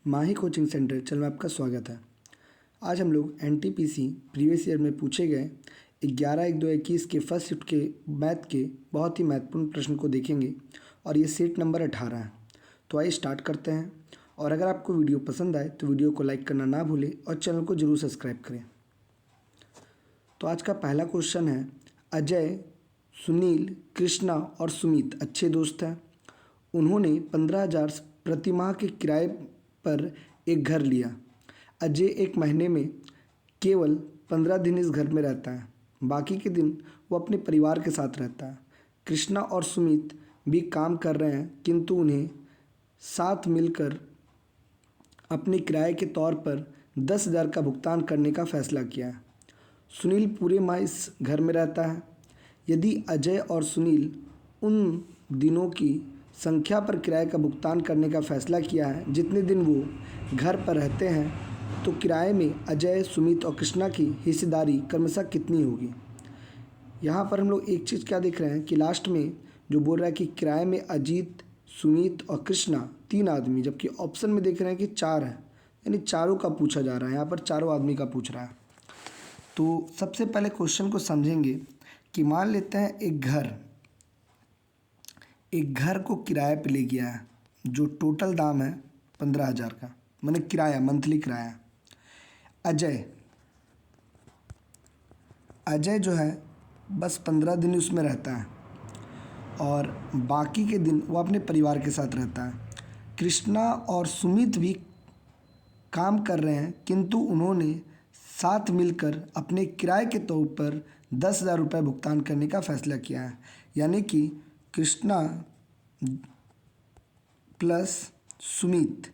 माही coaching centre channel में आपका स्वागत है। आज हम लोग एनटीपीसी प्रीवियस ईयर में पूछे गए 11/1/2021 के फर्स्ट शिफ्ट के मैथ के बहुत ही महत्वपूर्ण प्रश्न को देखेंगे और ये सेट नंबर 18 है। तो आइए स्टार्ट करते हैं। और अगर आपको वीडियो पसंद आए तो वीडियो को लाइक करना ना भूलें और चैनल को ज़रूर सब्सक्राइब करें। तो आज का पहला क्वेश्चन है, अजय, सुनील, कृष्णा और सुमित अच्छे दोस्त हैं। उन्होंने 15,000 प्रति माह के किराए पर एक घर लिया। अजय एक महीने में केवल 15 दिन इस घर में रहता है, बाकी के दिन वो अपने परिवार के साथ रहता है। कृष्णा और सुमित भी काम कर रहे हैं, किंतु उन्हें साथ मिलकर अपने किराए के तौर पर 10,000 का भुगतान करने का फैसला किया है। सुनील पूरे माह इस घर में रहता है। यदि अजय और सुनील उन दिनों की संख्या पर किराए का भुगतान करने का फैसला किया है जितने दिन वो घर पर रहते हैं, तो किराए में अजय, सुमित और कृष्णा की हिस्सेदारी क्रमशः कितनी होगी। यहाँ पर हम लोग एक चीज़ क्या देख रहे हैं कि लास्ट में जो बोल रहा है कि किराए में अजीत, सुमित और कृष्णा 3 आदमी, जबकि ऑप्शन में देख रहे हैं कि 4 है, यानी चारों का पूछा जा रहा है। यहाँ पर चारों आदमी का पूछ रहा है। तो सबसे पहले क्वेश्चन को समझेंगे कि मान लेते हैं एक घर को किराए पे ले गया है, जो टोटल दाम है 15,000 का, मैंने किराया, मंथली किराया। अजय जो है बस 15 दिन उसमें रहता है और बाकी के दिन वो अपने परिवार के साथ रहता है। कृष्णा और सुमित भी काम कर रहे हैं, किंतु उन्होंने साथ मिलकर अपने किराए के तौर पर 10,000 रुपये भुगतान करने का फैसला किया है। यानी कि कृष्णा प्लस सुमित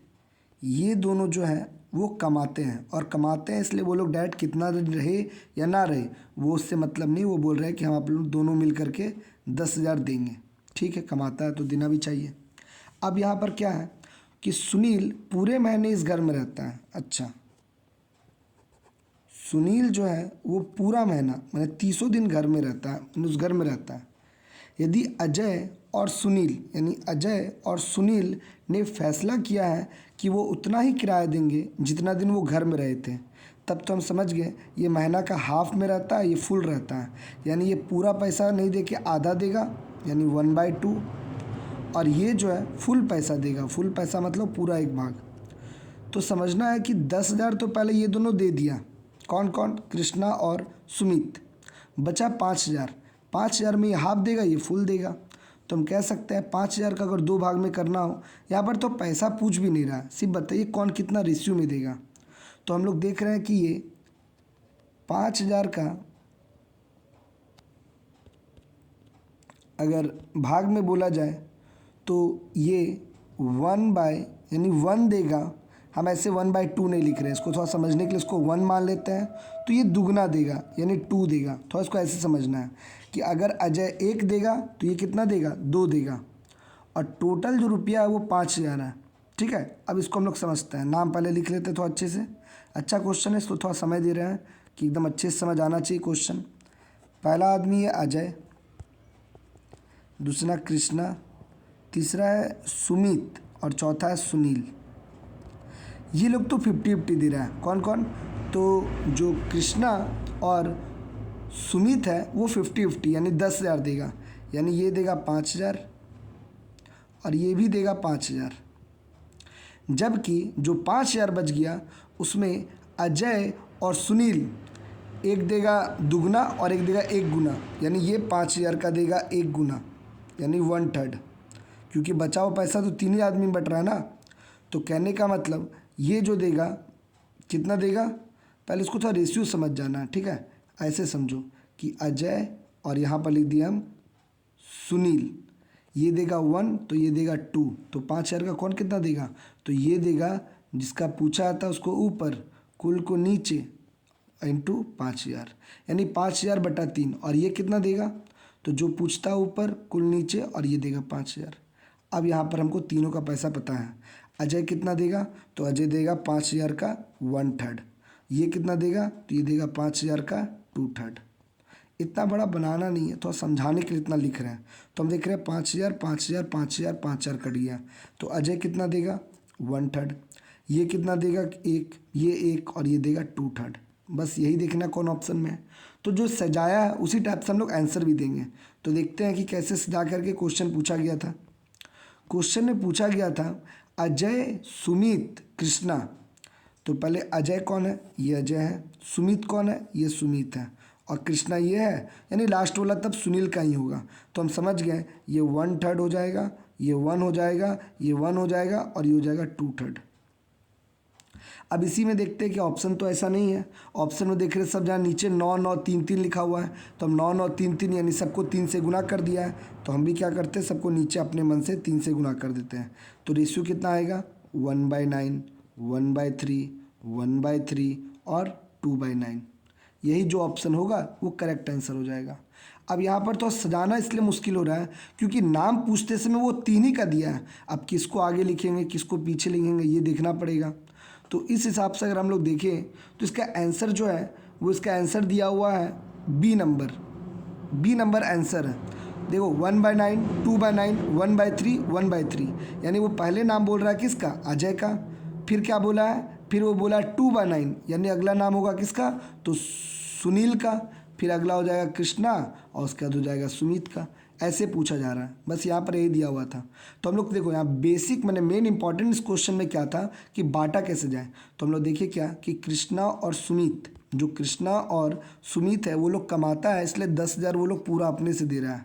ये दोनों जो है वो कमाते हैं, और कमाते हैं इसलिए वो लोग डायरेक्ट कितना दिन रहे या ना रहे वो उससे मतलब नहीं। वो बोल रहे हैं कि हम आप लोग दोनों मिल करके 10,000 देंगे। ठीक है, कमाता है तो देना भी चाहिए। अब यहाँ पर क्या है कि सुनील पूरे महीने इस घर में रहता है। अच्छा, सुनील जो है वो पूरा महीना मैंने 30 दिन घर में रहता है, उस घर में रहता है। यदि अजय और सुनील ने फैसला किया है कि वो उतना ही किराया देंगे जितना दिन वो घर में रहे थे, तब तो हम समझ गए ये महीना का हाफ में रहता है, ये फुल रहता है। यानी ये पूरा पैसा नहीं दे के आधा देगा, यानी 1/2, और ये जो है फुल पैसा देगा। फुल पैसा मतलब पूरा एक भाग। तो समझना है कि 10,000 तो पहले ये दोनों दे दिया। कौन कौन? कृष्णा और सुमित। बचा 5,000। 5,000 में ये हाफ देगा, ये फुल देगा। तो हम कह सकते हैं 5,000 का अगर 2 भाग में करना हो, यहाँ पर तो पैसा पूछ भी नहीं रहा, सिर्फ बताइए कौन कितना रेशियो में देगा। तो हम लोग देख रहे हैं कि ये 5,000 का अगर भाग में बोला जाए तो ये 1 देगा। हम ऐसे 1/2 नहीं लिख रहे हैं, इसको थोड़ा समझने के लिए इसको 1 मान लेते हैं, तो ये दुगना देगा यानी 2 देगा। थोड़ा इसको ऐसे समझना है कि अगर अजय 1 देगा तो ये कितना देगा? 2 देगा, और टोटल जो रुपया है वो 5,000 है। ठीक है, अब इसको हम लोग समझते हैं। नाम पहले लिख लेते हैं थोड़ा अच्छे से। अच्छा क्वेश्चन है, इसको थोड़ा समय दे रहे हैं कि एकदम अच्छे से समझ आना चाहिए क्वेश्चन। पहला आदमी है अजय, दूसरा कृष्णा, तीसरा है सुमित और चौथा है सुनील। ये लोग तो 50-50 दे रहा है। कौन कौन? तो जो कृष्णा और सुमित है वो 50-50 यानी 10,000 देगा। यानी ये देगा 5,000 और ये भी देगा 5,000। जबकि जो 5,000 बच गया उसमें अजय और सुनील एक देगा दुगना और एक देगा 1 गुना, यानी ये 5,000 का देगा 1 गुना यानी 1/3, क्योंकि बचा हुआ पैसा तो 3 ही आदमी में बट रहा है ना। तो कहने का मतलब ये जो देगा कितना देगा, पहले इसको थोड़ा रेशियो समझ जाना है। ठीक है, ऐसे समझो कि अजय और यहाँ पर लिख दिया हम सुनील, ये देगा 1 तो ये देगा 2, तो 5,000 का कौन कितना देगा? तो ये देगा जिसका पूछा था उसको ऊपर, कुल को नीचे इंटू 5,000, यानी 5,000/3। और ये कितना देगा? तो जो पूछता ऊपर कुल नीचे, और ये देगा 5,000। अब यहाँ पर हमको तीनों का पैसा पता है। अजय कितना देगा? तो अजय देगा 5,000 का 1/3। ये कितना देगा? तो ये देगा 5,000 का 2/3। इतना बड़ा बनाना नहीं है, थोड़ा समझाने के लिए इतना लिख रहे हैं। तो हम देख रहे हैं 5,000 5,000 5,000 5,000 कट गया, तो अजय कितना देगा? 1/3। ये कितना देगा 1, ये 1 और ये देगा 2/3। बस यही देखना कौन ऑप्शन में है। तो जो सजाया है उसी टाइप से हम लोग आंसर भी देंगे। तो देखते हैं कि कैसे सजा करके क्वेश्चन पूछा गया था। क्वेश्चन में पूछा गया था अजय, सुमित, कृष्णा। तो पहले अजय कौन है, ये अजय है। सुमित कौन है, ये सुमित है। और कृष्णा ये है, यानी लास्ट वाला तब सुनील का ही होगा। तो हम समझ गए ये 1/3 हो जाएगा, ये 1 हो जाएगा, ये 1 हो जाएगा और ये हो जाएगा 2/3। अब इसी में देखते हैं कि ऑप्शन तो ऐसा नहीं है। ऑप्शन में देख रहे सब जहाँ नीचे 9 9 3 3 लिखा हुआ है, तो हम 9 9 3 3 यानी सबको 3 से गुना कर दिया है। तो हम भी क्या करते हैं, सबको नीचे अपने मन से 3 से गुना कर देते हैं। तो रेशियो कितना आएगा 1/9, 1/3, 1/3 और 2/9। यही जो ऑप्शन होगा वो करेक्ट आंसर हो जाएगा। अब यहाँ पर तो सजाना इसलिए मुश्किल हो रहा है क्योंकि नाम पूछते समय वो 3 ही का दिया है। अब किसको आगे लिखेंगे किसको पीछे लिखेंगे ये देखना पड़ेगा। तो इस हिसाब से अगर हम लोग देखें तो इसका आंसर जो है वो इसका आंसर दिया हुआ है बी नंबर आंसर है। देखो 1/9, 2/9, 1/3, 1/3, यानी वो पहले नाम बोल रहा है किसका, अजय का। फिर क्या बोला है, फिर वो बोला 2/9 यानी अगला नाम होगा किसका, तो सुनील का। फिर अगला हो जाएगा कृष्णा और उसके बाद हो जाएगा सुमित का। ऐसे पूछा जा रहा है, बस यहाँ पर यही दिया हुआ था। तो हम लोग देखो यहाँ बेसिक मैंने मेन इंपॉर्टेंट इस क्वेश्चन में क्या था कि बांटा कैसे जाए। तो हम लोग देखिए क्या कि कृष्णा और सुमित, जो कृष्णा और सुमित है वो लोग कमाता है, इसलिए 10,000 वो लोग पूरा अपने से दे रहा है।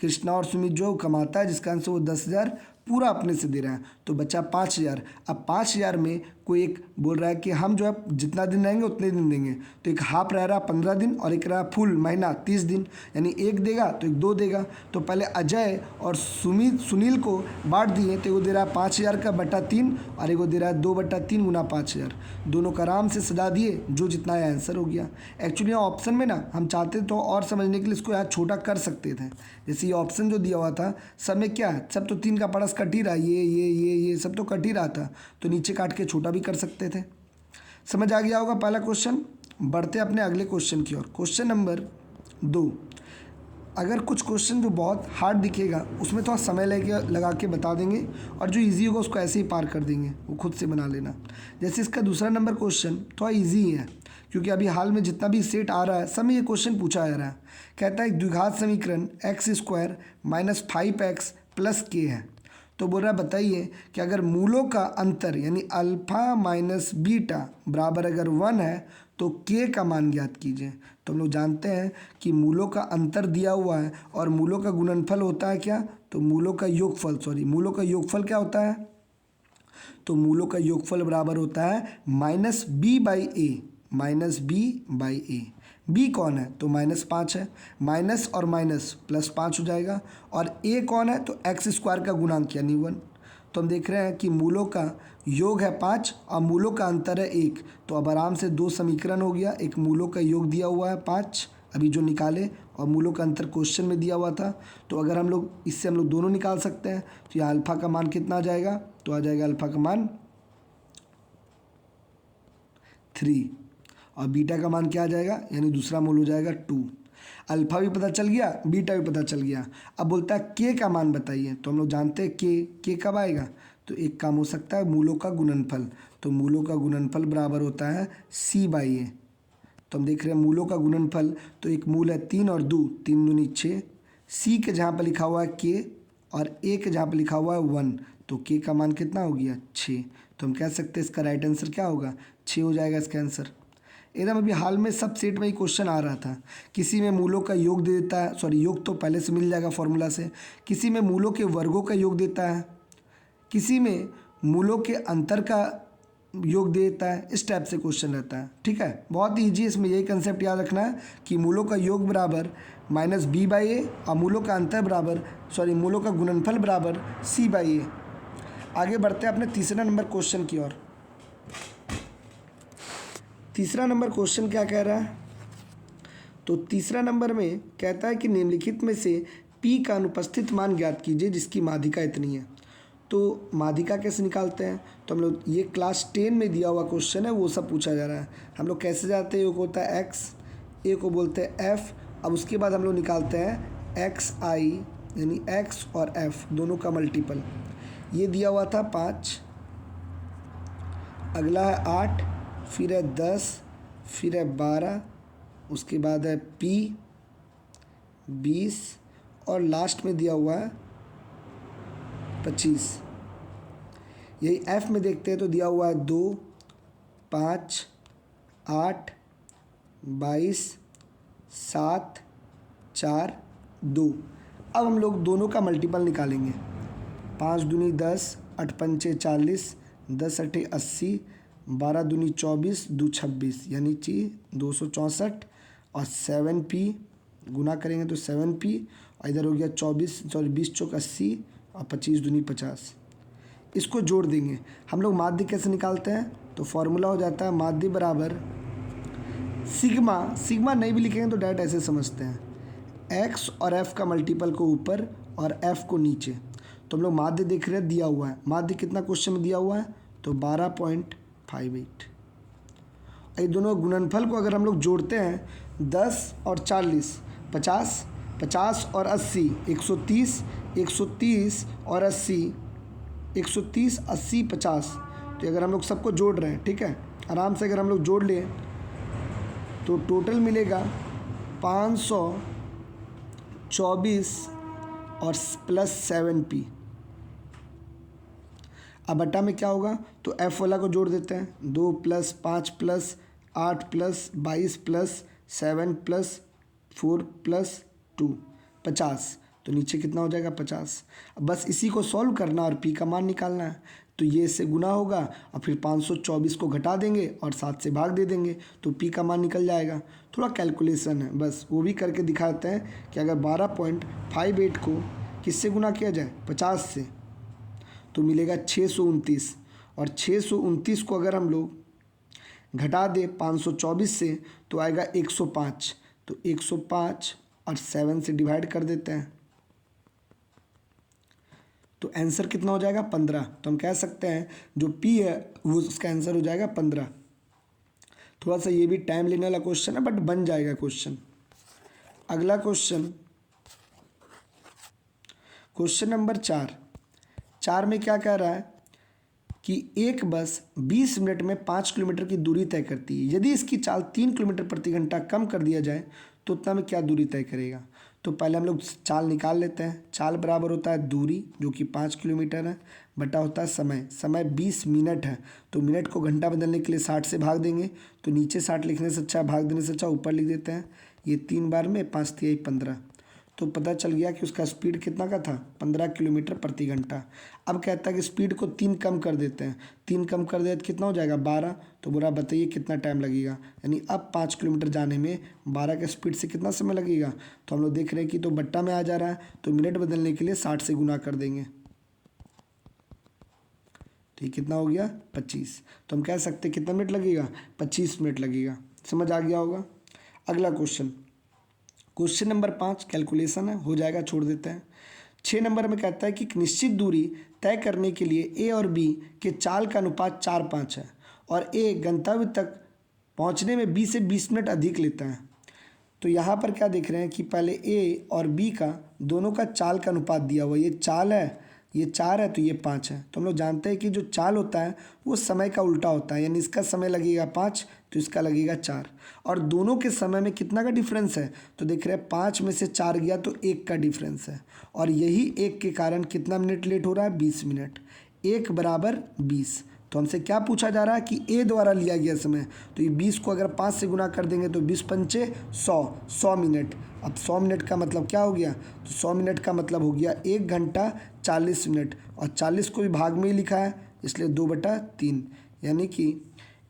कृष्णा और सुमित जो कमाता है जिसका आंसर वो 10,000 पूरा अपने से दे रहा है। तो बचा 5,000। अब 5,000 में कोई एक बोल रहा है कि हम जो है जितना दिन रहेंगे उतने दिन देंगे। तो एक हाफ रह रहा 15 दिन और एक रहा फुल महीना 30 दिन, यानी एक देगा तो एक 2 देगा। तो पहले अजय और सुनील को बांट दिए तो वो दे रहा है 5,000 का बटा 3 और एक वो दे रहा है 2/3 गुना 5,000। दोनों का आराम से सजा दिए, जो जितना है आंसर हो गया। एक्चुअली यहाँ ऑप्शन में ना हम चाहते तो और समझने के लिए इसको यहाँ छोटा कर सकते थे। जैसे ये ऑप्शन जो दिया हुआ था सब में क्या है, सब तो 3 का पड़स कट ही रहा, ये सब तो कट ही रहा था। तो नीचे काट के छोटा भी कर सकते थे। समझ आ गया होगा पहला क्वेश्चन। बढ़ते अपने अगले क्वेश्चन की ओर। Question number 2। अगर कुछ क्वेश्चन जो बहुत हार्ड दिखेगा उसमें थोड़ा समय लगा के बता देंगे और जो इजी होगा उसको ऐसे ही पार कर देंगे, वो खुद से बना लेना। जैसे इसका दूसरा नंबर क्वेश्चन थोड़ा इजी है क्योंकि अभी हाल में जितना भी सेट आ रहा है सब में ये क्वेश्चन पूछा जा रहा है। कहता है द्विघात समीकरण x² - 5x + k है। तो बोल रहा है बताइए कि अगर मूलों का अंतर यानी अल्फ़ा माइनस बीटा बराबर अगर 1 है तो k का मान ज्ञात कीजिए। तो हम लोग जानते हैं कि मूलों का अंतर दिया हुआ है और मूलों का गुणनफल होता है क्या, तो मूलों का योगफल क्या होता है, तो मूलों का योगफल बराबर होता है -b/a। b कौन है, तो -5 है, माइनस और माइनस +5 हो जाएगा। और a कौन है, तो x² का गुणांक यानी 1। तो हम देख रहे हैं कि मूलों का योग है 5 और मूलों का अंतर है 1। तो अब आराम से 2 समीकरण हो गया। एक मूलों का योग दिया हुआ है 5 अभी जो निकाले, और मूलों का अंतर क्वेश्चन में दिया हुआ था। तो अगर हम लोग इससे हम लोग दोनों निकाल सकते हैं। तो यह अल्फ़ा का मान कितना आ जाएगा, तो आ जाएगा अल्फ़ा का मान 3 और बीटा का मान क्या आ जाएगा, यानी दूसरा मूल हो जाएगा 2। अल्फ़ा भी पता चल गया, बीटा भी पता चल गया। अब बोलता है के का मान बताइए। तो हम लोग जानते हैं के कब आएगा, तो एक काम हो सकता है मूलों का गुणनफल। तो मूलों का गुणनफल बराबर होता है c/a। तो हम देख रहे हैं मूलों का गुणनफल, तो एक मूल है 3 और 2, 3 दूनी 6। c के जहाँ पर लिखा हुआ है k और a के जहाँ पर लिखा हुआ है 1, तो k का मान कितना हो गया 6। तो हम कह सकते हैं इसका राइट आंसर क्या होगा, 6 हो जाएगा इसका आंसर। एकदम अभी हाल में सब सेट में ही क्वेश्चन आ रहा था। किसी में मूलों का योग दे देता है, सॉरी योग तो पहले से मिल जाएगा फॉर्मूला से। किसी में मूलों के वर्गों का योग देता है, किसी में मूलों के अंतर का योग दे देता है। इस टाइप से क्वेश्चन रहता है। ठीक है, बहुत ही ईजी। इसमें यही कंसेप्ट याद रखना है कि मूलों का योग बराबर -b/a और मूलों का अंतर बराबर मूलों का गुणनफल बराबर c/a। आगे बढ़ते हैं अपने तीसरा नंबर क्वेश्चन की ओर। तीसरा नंबर क्वेश्चन क्या कह रहा है, तो तीसरा नंबर में कहता है कि निम्नलिखित में से p का अनुपस्थित मान ज्ञात कीजिए जिसकी माध्यिका इतनी है। तो माध्यिका कैसे निकालते हैं, तो हम लोग ये क्लास 10 में दिया हुआ क्वेश्चन है वो सब पूछा जा रहा है। हम लोग कैसे जाते हैं, एक होता है x, एक को बोलते हैं f। अब उसके बाद हम लोग निकालते हैं xi यानी x और f दोनों का मल्टीपल। ये दिया हुआ था 5, अगला है 8, फिर है 10, फिर है 12, उसके बाद है P 20 और लास्ट में दिया हुआ है 25। यही F में देखते हैं तो दिया हुआ है 2, 5, 8, 22, 7, 4, 2। अब हम लोग दोनों का मल्टीपल निकालेंगे। 5 दूनी 10, 8 पंचे 40, 10 अठे 80, 12 दूनी 24, 2 26, यानी कि 264 और 7P गुना करेंगे तो 7P और इधर हो गया 20 चौक 80 और 25 दूनी 50। इसको जोड़ देंगे। हम लोग माध्य कैसे निकालते हैं? तो फॉर्मूला हो जाता है माध्य बराबर सिग्मा नहीं भी लिखेंगे तो डायरेक्ट ऐसे समझते हैं, एक्स और एफ का मल्टीपल को ऊपर और एफ को नीचे। तो हम लोग माध्य देख रहे हैं, दिया हुआ है माध्य कितना क्वेश्चन में दिया हुआ है तो 12.58। ये दोनों गुणनफल को अगर हम लोग जोड़ते हैं 10 और 40 50, 50 और 80 130, 130 और 80 130, 80, 50। तो अगर हम लोग सबको जोड़ रहे हैं, ठीक है, आराम से अगर हम लोग जोड़ लें तो टोटल मिलेगा 524 और प्लस 7P। अब बटा में क्या होगा तो F वाला को जोड़ देते हैं, 2 plus 5 plus 8 plus 22 plus 7 plus 4 plus 2 50। तो नीचे कितना हो जाएगा 50। अब बस इसी को सॉल्व करना और P का मान निकालना है। तो ये इससे गुना होगा और फिर 524 को घटा देंगे और 7 से भाग दे देंगे तो P का मान निकल जाएगा। थोड़ा कैलकुलेशन है, बस वो भी करके दिखाते हैं कि अगर 12.58 को किससे गुना किया जाए 50 से तो मिलेगा 629 और 629 को अगर हम लोग घटा दे 524 से तो आएगा 105। तो 105 और 7 से डिवाइड कर देते हैं तो आंसर कितना हो जाएगा 15। तो हम कह सकते हैं जो P है वो उसका आंसर हो जाएगा 15। थोड़ा सा ये भी टाइम लेने वाला क्वेश्चन है बट बन जाएगा क्वेश्चन। अगला क्वेश्चन नंबर 4 में क्या कह रहा है कि एक बस 20 मिनट में 5 किलोमीटर की दूरी तय करती है। यदि इसकी चाल 3 किलोमीटर प्रति घंटा कम कर दिया जाए तो उतना में क्या दूरी तय करेगा? तो पहले हम लोग चाल निकाल लेते हैं। चाल बराबर होता है दूरी जो कि 5 किलोमीटर है बटा होता है समय 20 मिनट है तो मिनट को घंटा बदलने के लिए 60 से भाग देंगे। तो नीचे 60 लिखने से अच्छा, भाग देने से अच्छा ऊपर लिख देते हैं। ये 3 बार में 5 तिहाई 15। तो पता चल गया कि उसका स्पीड कितना का था 15 किलोमीटर प्रति घंटा। अब कहता है कि स्पीड को 3 कम कर देते हैं। 3 कम कर दे तो कितना हो जाएगा 12। तो बोला बताइए कितना टाइम लगेगा, यानी अब 5 किलोमीटर जाने में 12 के स्पीड से कितना समय लगेगा। तो हम लोग देख रहे हैं कि तो बट्टा में आ जा रहा है तो मिनट बदलने के लिए 60 से गुना कर देंगे। तो ये कितना हो गया 25। तो हम कह सकते कितना मिनट लगेगा 25 मिनट लगेगा। समझ आ गया होगा। अगला क्वेश्चन नंबर 5 कैलकुलेशन है, हो जाएगा, छोड़ देते हैं। 6 नंबर में कहता है कि एक निश्चित दूरी तय करने के लिए ए और बी के चाल का अनुपात 4:5 है और ए गंतव्य तक पहुंचने में बी से 20 मिनट अधिक लेता है। तो यहाँ पर क्या देख रहे हैं कि पहले ए और बी का दोनों का चाल का अनुपात दिया हुआ, ये चाल है, ये 4 है तो ये 5 है। तो हम लोग जानते हैं कि जो चाल होता है वो समय का उल्टा होता है, यानी इसका समय लगेगा 5 तो इसका लगेगा 4। और दोनों के समय में कितना का डिफरेंस है तो देख रहे हैं 5 में से 4 गया तो 1 का डिफरेंस है और यही 1 के कारण कितना मिनट लेट हो रहा है 20 मिनट। 1 बराबर 20। तो हमसे क्या पूछा जा रहा है कि ए द्वारा लिया गया समय, तो ये 20 को अगर 5 से गुना कर देंगे तो 20 पंचे 100 मिनट। अब 100 मिनट का मतलब क्या हो गया तो 100 मिनट का मतलब हो गया 1 घंटा 40 मिनट और 40 को भी भाग में ही लिखा है इसलिए 2/3 यानी कि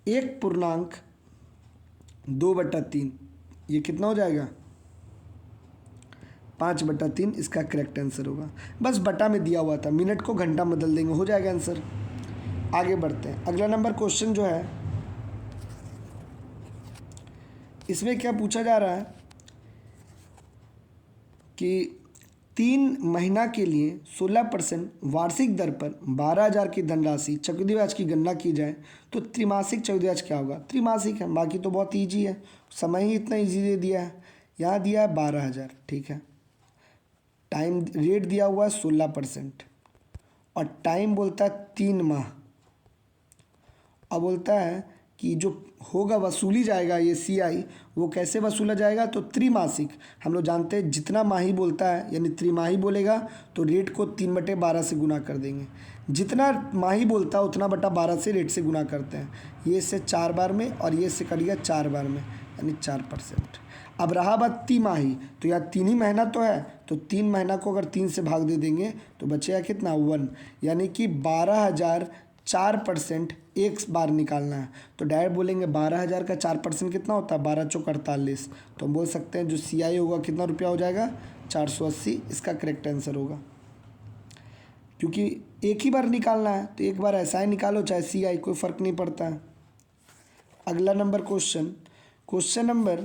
1.2/3। ये कितना हो जाएगा 5/3 इसका करेक्ट आंसर होगा। बस बटा में दिया हुआ था, मिनट को घंटा बदल देंगे, हो जाएगा आंसर। आगे बढ़ते हैं। अगला नंबर क्वेश्चन जो है इसमें क्या पूछा जा रहा है कि 3 महीना के लिए 16% वार्षिक दर पर 12,000 की धनराशि चक्रवृद्धि ब्याज की गणना की जाए तो त्रिमासिक चक्रवृद्धि ब्याज क्या होगा। त्रिमासिक है, बाकी तो बहुत ईजी है, समय ही इतना ईजी दे दिया है। यहाँ दिया है 12,000, ठीक है, टाइम रेट दिया हुआ है 16% और टाइम बोलता है 3 माह अब बोलता है कि जो होगा वसूली जाएगा ये CI, वो कैसे वसूला जाएगा, तो त्रिमासिक। हम लोग जानते हैं जितना माही बोलता है यानी त्रिमाही बोलेगा तो रेट को 3/12 से गुना कर देंगे। जितना माही बोलता है उतना बटा 12 से रेट से गुना करते हैं। ये इससे 4 बार में और ये इससे कट गया 4 बार में यानी 4%। अब रहा बात तिमाही, तो यार 3 ही महीना तो है, तो 3 महीना को अगर 3 से भाग दे देंगे तो बचेगा कितना 1, यानी कि 12,000 4% एक बार निकालना है। तो डायरेक्ट बोलेंगे 12,000 का 4% कितना होता है, 12 चौक 48। तो हम बोल सकते हैं जो CI होगा कितना रुपया हो जाएगा 480, इसका करेक्ट आंसर होगा। क्योंकि एक ही बार निकालना है तो एक बार ऐसा ही निकालो चाहे CI, कोई फ़र्क नहीं पड़ता है। अगला नंबर क्वेश्चन नंबर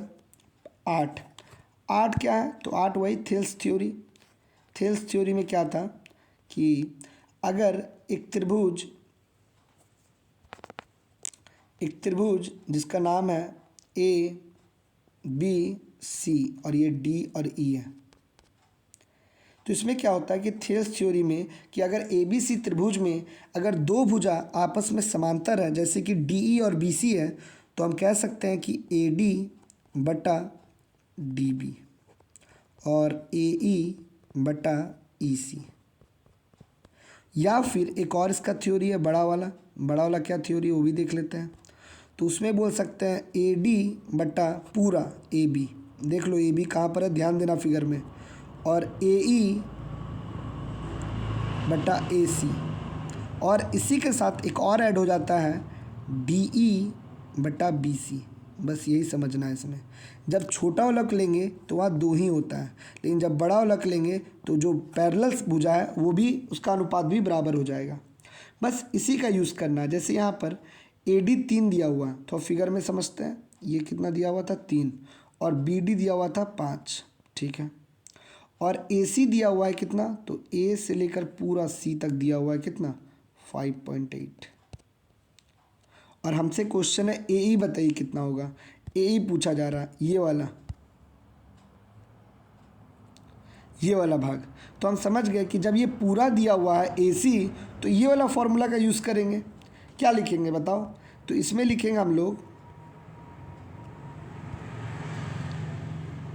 8 क्या है, तो 8 वही थेल्स थ्योरी में क्या था कि अगर एक त्रिभुज जिसका नाम है ABC और ये D और E है, तो इसमें क्या होता है कि थेल्स थ्योरी में कि अगर ABC त्रिभुज में अगर दो भुजा आपस में समांतर है, जैसे कि DE और BC है, तो हम कह सकते हैं कि AD बटा DB और AE बटा EC। या फिर एक और इसका थ्योरी है बड़ा वाला क्या थ्योरी है वो भी देख लेते हैं। तो उसमें बोल सकते हैं AD बटा पूरा AB, देख लो AB कहाँ पर है, ध्यान देना फिगर में, और AE बटा AC, और इसी के साथ एक और ऐड हो जाता है DE बटा BC। बस यही समझना है इसमें। जब छोटा उलक लेंगे तो वहाँ 2 ही होता है, लेकिन जब बड़ा उलक लेंगे तो जो पैरेलल भुजा है वो भी उसका अनुपात भी बराबर हो जाएगा। बस इसी का यूज़ करना है। जैसे यहाँ पर AD 3 दिया हुआ है तो फिगर में समझते हैं, ये कितना दिया हुआ था 3, और BD दिया हुआ था 5, ठीक है, और AC दिया हुआ है कितना, तो A से लेकर पूरा C तक दिया हुआ है कितना 5.8, और हमसे क्वेश्चन है AE बताइए कितना होगा। AE पूछा जा रहा है ये वाला भाग। तो हम समझ गए कि जब ये पूरा दिया हुआ है AC, तो ये वाला फॉर्मूला का यूज़ करेंगे। क्या लिखेंगे बताओ, तो इसमें लिखेंगे हम लोग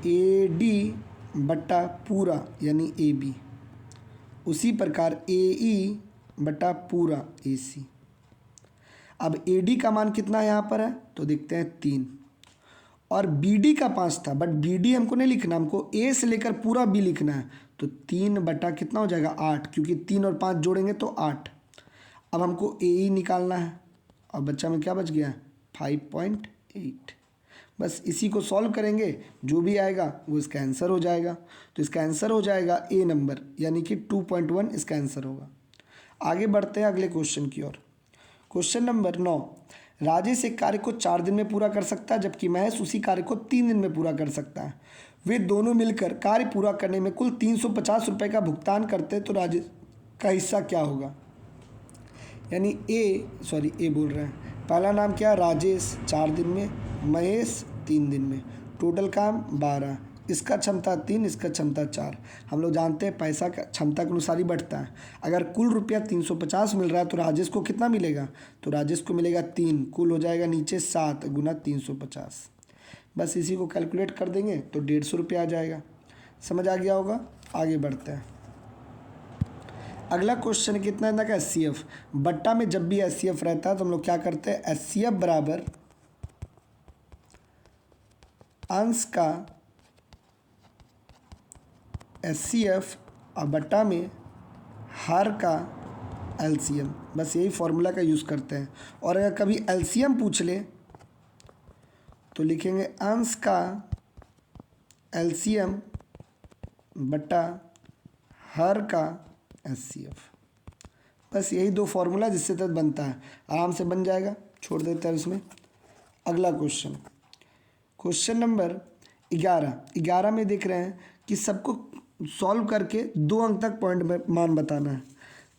AD बटा पूरा यानी AB, उसी प्रकार AE बटा पूरा AC। अब AD का मान कितना यहाँ पर है, तो देखते हैं 3, और BD का 5 था, बट BD हमको नहीं लिखना, हमको A से लेकर पूरा B लिखना है। तो 3 बटा कितना हो जाएगा 8, क्योंकि 3 और 5 जोड़ेंगे तो 8। अब हमको AE निकालना है, और बच्चा में क्या बच गया 5.8। बस इसी को सॉल्व करेंगे, जो भी आएगा वो इसका आंसर हो जाएगा। तो इसका आंसर हो जाएगा A नंबर, यानी कि 2.1 इसका आंसर होगा। आगे बढ़ते हैं अगले क्वेश्चन की ओर। क्वेश्चन नंबर 9, राजेश एक कार्य को 4 दिन में पूरा कर सकता है, जबकि महेश उसी कार्य को 3 दिन में पूरा कर सकता है। वे दोनों मिलकर कार्य पूरा करने में कुल 350 रुपये का भुगतान करते, तो राजेश का हिस्सा क्या होगा। यानी ए बोल रहे हैं, पहला नाम क्या है राजेश 4 दिन में, महेश 3 दिन में, टोटल काम 12, इसका क्षमता 3, इसका क्षमता 4। हम लोग जानते हैं पैसा का क्षमता के अनुसार ही बढ़ता है। अगर कुल रुपया 350 मिल रहा है तो राजेश को कितना मिलेगा, तो राजेश को मिलेगा 3, कुल हो जाएगा नीचे 7 गुना 350। बस इसी को कैलकुलेट कर देंगे तो 150 रुपया आ जाएगा। समझ आ गया होगा। आगे बढ़ते हैं। अगला क्वेश्चन कितना का SCF। बट्टा में जब भी SCF रहता है तो हम लोग क्या करते हैं, SCF बराबर अंश का SCF और बट्टा में हर का LCM, बस यही फॉर्मूला का यूज़ करते हैं। और अगर कभी LCM पूछ ले तो लिखेंगे अंश का LCM बट्टा हर का SCF। बस यही 2 फॉर्मूला जिससे तक बनता है, आराम से बन जाएगा। छोड़ देते हैं इसमें। अगला क्वेश्चन नंबर 11 में देख रहे हैं कि सबको सॉल्व करके 2 अंक तक पॉइंट में मान बताना है।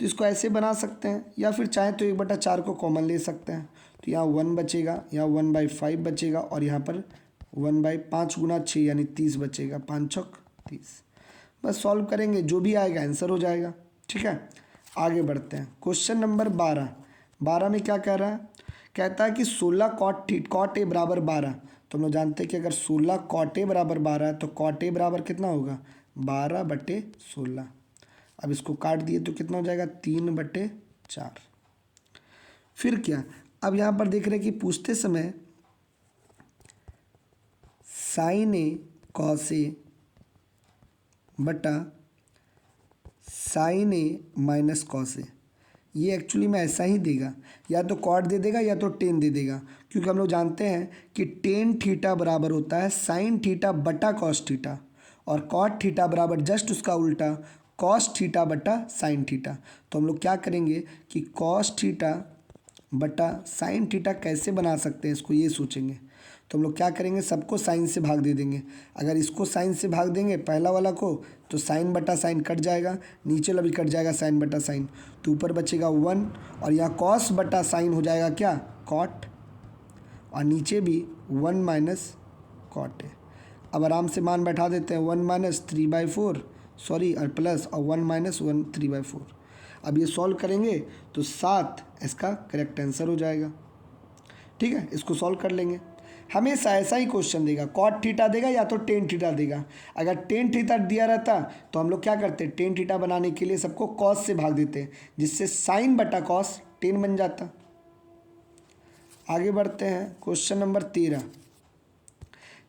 तो इसको ऐसे बना सकते हैं, या फिर चाहे तो 1/4 को कॉमन ले सकते हैं। तो यहाँ 1 बचेगा, यहाँ 1/5 बचेगा, और यहाँ पर 1/5 गुना 6 यानी 30 बचेगा, 5 चौक 30। बस सॉल्व करेंगे, जो भी आएगा आंसर हो जाएगा। ठीक है, आगे बढ़ते हैं। क्वेश्चन नंबर 12 में क्या कह रहा है, कहता है कि 16 कॉट ए बराबर 12। तो हम लोग जानते हैं कि अगर 16 कॉट ए बराबर 12 है तो कॉट ए बराबर कितना होगा 12/16। अब इसको काट दिए तो कितना हो जाएगा 3/4। फिर क्या, अब यहाँ पर देख रहे हैं कि पूछते समय साइन ए कॉस ए बटा sign A minus cos A, ये एक्चुअली में ऐसा ही देगा, या तो कॉट दे देगा या तो टेन दे देगा, क्योंकि हम लोग जानते हैं कि टेन थीटा बराबर होता है साइन थीटा बटा कॉस थीटा, और कॉट थीटा बराबर जस्ट उसका उल्टा कॉस थीटा बटा साइन थीटा। तो हम लोग क्या करेंगे कि कॉस थीटा बटा साइन थीटा कैसे बना सकते हैं इसको, ये सोचेंगे। तो हम लोग क्या करेंगे, सबको साइन से भाग दे देंगे। अगर इसको साइन से भाग देंगे पहला वाला को तो साइन बटा साइन कट जाएगा, नीचे वाला भी कट जाएगा साइन बटा साइन, तो ऊपर बचेगा 1, और यहाँ कॉस बटा साइन हो जाएगा क्या कॉट, और नीचे भी 1 माइनस कॉट है। अब आराम से मान बैठा देते हैं 1 माइनस 3/4 सॉरी और प्लस और 1 माइनस 1 3/4। अब ये सॉल्व करेंगे तो 7 इसका करेक्ट आंसर हो जाएगा। ठीक है, इसको सॉल्व कर लेंगे। हमेशा ऐसा ही क्वेश्चन देगा, कॉट थीटा देगा या तो टेन थीटा देगा। अगर टेन थीटा दिया रहता तो हम लोग क्या करते, टेन थीटा बनाने के लिए सबको कॉस से भाग देते, जिससे साइन बटा कॉस 10 बन जाता। आगे बढ़ते हैं, क्वेश्चन नंबर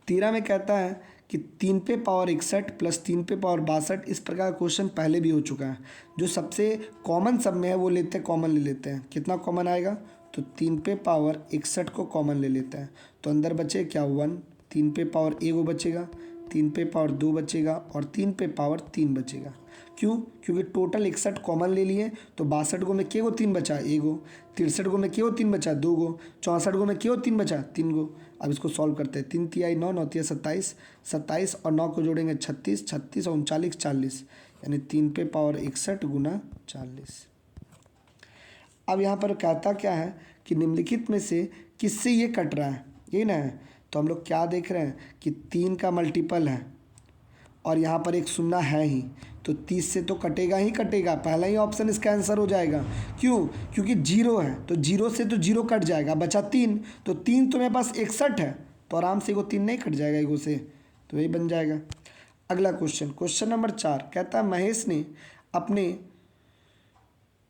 13 में कहता है कि 3 पे पावर 61 प्लस 3 पे पावर 62, इस प्रकार का क्वेश्चन पहले भी हो चुका है। जो सबसे कॉमन सब में है वो लेते हैं, कॉमन ले लेते हैं। कितना कॉमन आएगा, तो 3 पे पावर 61 को कॉमन ले लेते हैं, तो अंदर बचे क्या 1, 3 पे पावर 1 बचेगा, 3 पे पावर 2 बचेगा और 3 पे पावर 3 बचेगा। क्यों, क्योंकि टोटल 61 कॉमन ले लिए, तो 62 गो में के गो 3 बचा 1 गो, 63 गो में के गो 3 बचा 2 गो, 64 गो में के गो 3 बचा 3 गो। अब इसको सॉल्व करते हैं, 3 तिहाई 9, 9 तिहाई 27, 27 और 9 को जोड़ेंगे 36, 36 और 39 40, यानी 3 पे पावर 61 गुना 40। अब यहाँ पर कहता क्या है कि निम्नलिखित में से किससे ये कट रहा है, ये ना है। तो हम लोग क्या देख रहे हैं कि 3 का मल्टीपल है और यहाँ पर एक शून्य है ही, तो 30 से तो कटेगा ही कटेगा, पहला ही ऑप्शन इसका आंसर हो जाएगा। क्यों, क्योंकि 0 है तो 0 से तो 0 कट जाएगा, बचा 3, तो 3 तो मेरे पास 61 है, तो आराम से एगो 3 नहीं कट जाएगा एगो से, तो यही बन जाएगा। अगला क्वेश्चन, क्वेश्चन नंबर 4 कहता है महेश ने अपने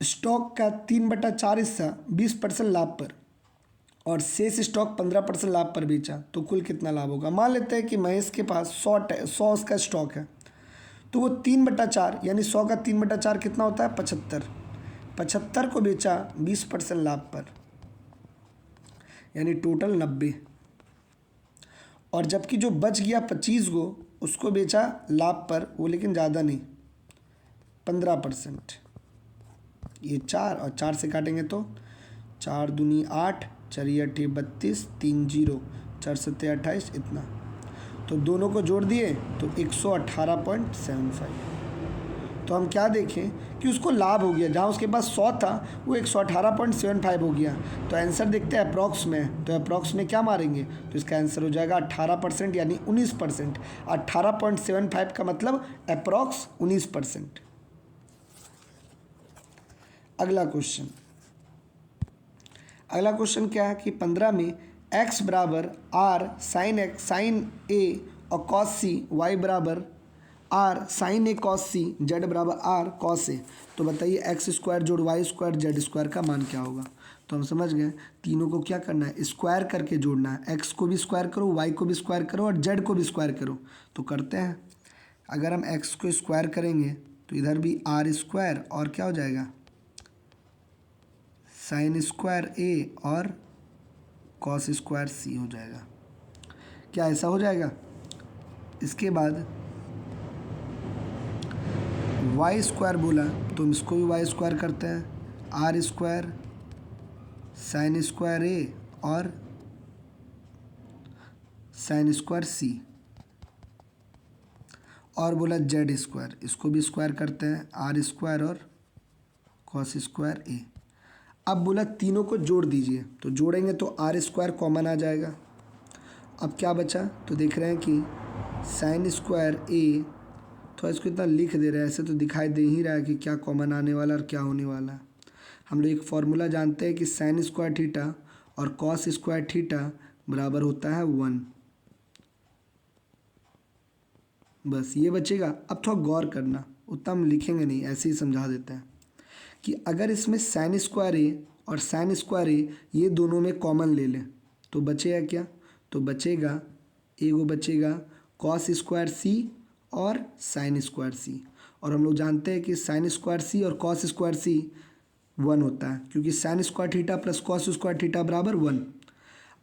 स्टॉक का 3/4 हिस्सा 20% लाभ पर और शेष स्टॉक 15% लाभ पर बेचा, तो कुल कितना लाभ होगा। मान लेते हैं कि महेश के पास 100 उसका स्टॉक है, तो वो 3/4 यानी 100 का 3/4 कितना होता है 75, 75 को बेचा 20% लाभ पर, यानी टोटल 90, और जबकि जो बच गया 25 गो उसको बेचा लाभ पर, वो लेकिन ज़्यादा नहीं 15%। ये 4 और 4 से काटेंगे तो 4 दूनी 8, 4 8 32, 3 0, 4 7 28, इतना, तो दोनों को जोड़ दिए तो 118.75। तो हम क्या देखें कि उसको लाभ हो गया, जहाँ उसके पास 100 था वो 118.75 हो गया। तो आंसर देखते हैं अप्रॉक्स में, तो अप्रॉक्स में क्या मारेंगे, तो इसका आंसर हो जाएगा 18% यानी 19%। 18.75 का मतलब अप्रॉक्स 19%। अगला क्वेश्चन क्या है कि 15 में x बराबर r साइन ए और कॉस सी, y बराबर r साइन ए कॉस सी, z बराबर r कॉस ए, तो बताइए x स्क्वायर जोड़ y स्क्वायर z स्क्वायर का मान क्या होगा। तो हम समझ गए, तीनों को क्या करना है, स्क्वायर करके जोड़ना है, x को भी स्क्वायर करो, y को भी स्क्वायर करो और z को भी स्क्वायर करो। तो करते हैं, अगर हम x को स्क्वायर करेंगे तो इधर भी r स्क्वायर और क्या हो जाएगा साइन स्क्वायर ए और कॉस स्क्वायर सी हो जाएगा। क्या ऐसा हो जाएगा। इसके बाद वाई स्क्वायर बोला तो हम इसको भी वाई स्क्वायर करते हैं, आर स्क्वायर साइन स्क्वायर ए और साइन स्क्वायर सी, और बोला जेड स्क्वायर, इसको भी स्क्वायर करते हैं, आर स्क्वायर और कॉस स्क्वायर ए। अब बोला तीनों को जोड़ दीजिए, तो जोड़ेंगे तो आर स्क्वायर कॉमन आ जाएगा। अब क्या बचा, तो देख रहे हैं कि साइन स्क्वायर ए, तो इसको इतना लिख दे रहे हैं, ऐसे तो दिखाई दे ही रहा है कि क्या कॉमन आने वाला और क्या होने वाला है। हम लोग एक फॉर्मूला जानते हैं कि साइन स्क्वायर थीटा और कॉस स्क्वायर थीटा बराबर होता है 1। बस ये बचेगा। अब थोड़ा गौर करना, उतना हम लिखेंगे नहीं, ऐसे ही समझा देते हैं कि अगर इसमें साइन स्क्वायर ए और साइन स्क्वायर ए ये दोनों में कॉमन ले लें तो बचेगा क्या? तो बचेगा एगो बचेगा कॉस स्क्वायर सी और साइन स्क्वायर सी। और हम लोग जानते हैं कि साइन स्क्वायर सी और कॉस स्क्वायर सी 1 होता है, क्योंकि sine square theta plus cos square theta बराबर 1।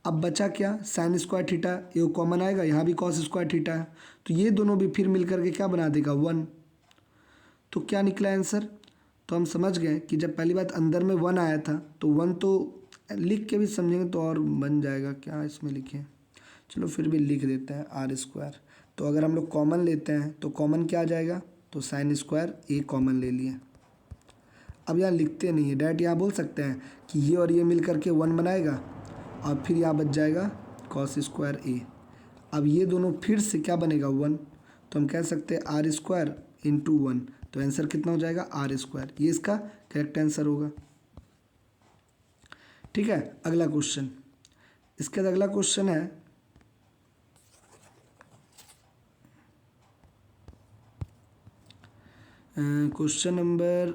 अब बचा क्या? साइन स्क्वायर थीटा ये कॉमन आएगा, यहाँ भी कॉस स्क्वायर थीटा है, तो ये दोनों भी फिर मिल करके क्या बना देगा? 1। तो क्या निकला आंसर? तो हम समझ गए कि जब पहली बात अंदर में 1 आया था तो 1 तो लिख के भी समझेंगे तो और बन जाएगा। क्या इसमें लिखें? चलो फिर भी लिख देते हैं आर स्क्वायर। तो अगर हम लोग कॉमन लेते हैं तो कॉमन क्या आ जाएगा? तो साइन स्क्वायर ए कॉमन ले लिए। अब यहाँ लिखते नहीं है, डायरेक्ट यहाँ बोल सकते हैं कि ये और ये मिल करके 1 बनाएगा और फिर यहाँ बच जाएगा कॉस स्क्वायर ए। अब ये दोनों फिर से क्या बनेगा? 1। तो हम कह सकते हैं आर स्क्वायर इंटू 1। तो आंसर कितना हो जाएगा? R square. ये इसका करेक्ट आंसर होगा। ठीक है, अगला क्वेश्चन। इसके बाद अगला क्वेश्चन है क्वेश्चन नंबर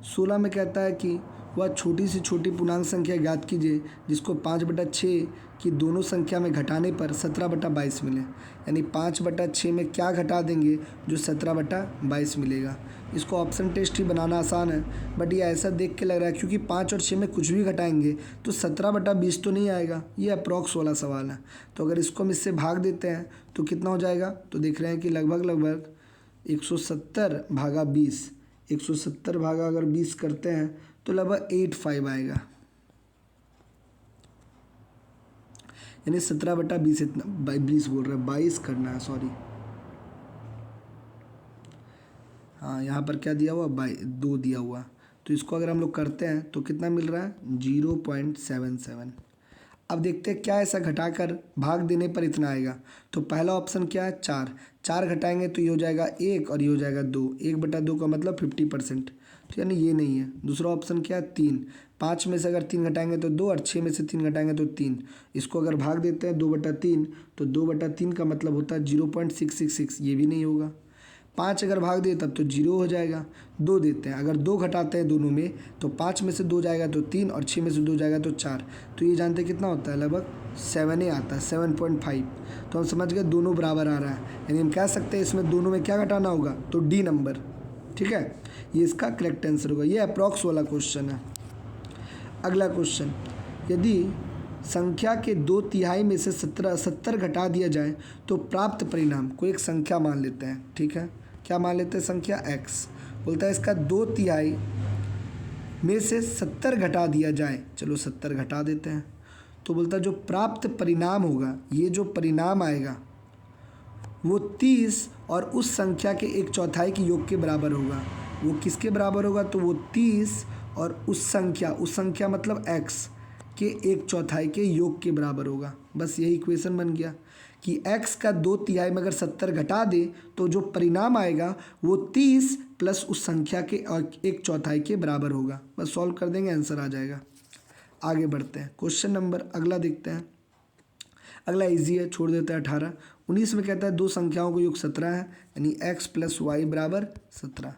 16 में कहता है कि वह छोटी से छोटी पूर्णांक संख्या ज्ञात कीजिए जिसको 5/6 की दोनों संख्या में घटाने पर 17/22 मिले। यानी 5/6 में क्या घटा देंगे जो 17/22 मिलेगा। इसको ऑप्शन टेस्ट ही बनाना आसान है, बट ये ऐसा देख के लग रहा है क्योंकि 5 और 6 में कुछ भी घटाएंगे तो 17/20 तो नहीं आएगा। ये अप्रॉक्स वाला सवाल है। तो अगर इसको हम इससे भाग देते हैं तो कितना हो जाएगा? तो देख रहे हैं कि लगभग 170/20, 170 अगर 20 करते हैं तो लगभग 85 आएगा। यानी 17/20 इतना 20 बोल रहे हैं, 22 करना है, सॉरी। हाँ, यहाँ पर क्या दिया हुआ? 2 दिया हुआ। तो इसको अगर हम लोग करते हैं तो कितना मिल रहा है? 0.77। अब देखते हैं क्या ऐसा घटाकर भाग देने पर इतना आएगा। तो पहला ऑप्शन क्या है? 4 घटाएंगे तो ये हो जाएगा 1 और ये हो जाएगा 2। 1/2 का मतलब 50%, तो यानी ये नहीं है। दूसरा ऑप्शन क्या है? 3। 5 में से अगर 3 घटाएंगे तो 2 और 6 में से 3 घटाएंगे तो 3। इसको अगर भाग देते हैं 2/3 तो 2/3 का मतलब होता है 0.666। ये भी नहीं होगा। 5 अगर भाग दे तब तो 0 हो जाएगा। 2 देते हैं, अगर 2 घटाते हैं दोनों में तो 5 में से 2 जाएगा तो 3 और 6 में से 2 जाएगा तो 4। तो ये जानते हैं कितना होता है? लगभग 7 ही आता है, 7.5। तो हम समझ गए दोनों बराबर आ रहा है। यानी हम कह सकते हैं इसमें दोनों में क्या घटाना होगा? तो डी नंबर। ठीक है, ये इसका करेक्ट आंसर होगा। ये अप्रॉक्स वाला क्वेश्चन है। अगला क्वेश्चन, यदि संख्या के 2/3 में से 70 घटा दिया जाए तो प्राप्त परिणाम को एक संख्या मान लेते हैं। ठीक है, क्या मान लेते हैं? संख्या x। बोलता है इसका 2/3 में से 70 घटा दिया जाए। चलो 70 घटा देते हैं। तो बोलता है जो प्राप्त परिणाम होगा, ये जो परिणाम आएगा वो 30 और उस संख्या के 1/4 के योग के बराबर होगा। वो किसके बराबर होगा? तो वो 30 और उस संख्या मतलब x के 1/4 के योग के बराबर होगा। बस यही इक्वेशन बन गया कि x का 2/3 में अगर 70 घटा दे तो जो परिणाम आएगा वो 30 प्लस उस संख्या के 1/4 के बराबर होगा। बस सॉल्व कर देंगे, आंसर आ जाएगा। आगे बढ़ते हैं, क्वेश्चन नंबर अगला देखते हैं। अगला इजी है, छोड़ देते हैं। 19 में कहता है दो संख्याओं का योग 17 है, यानी x + y बराबर 17,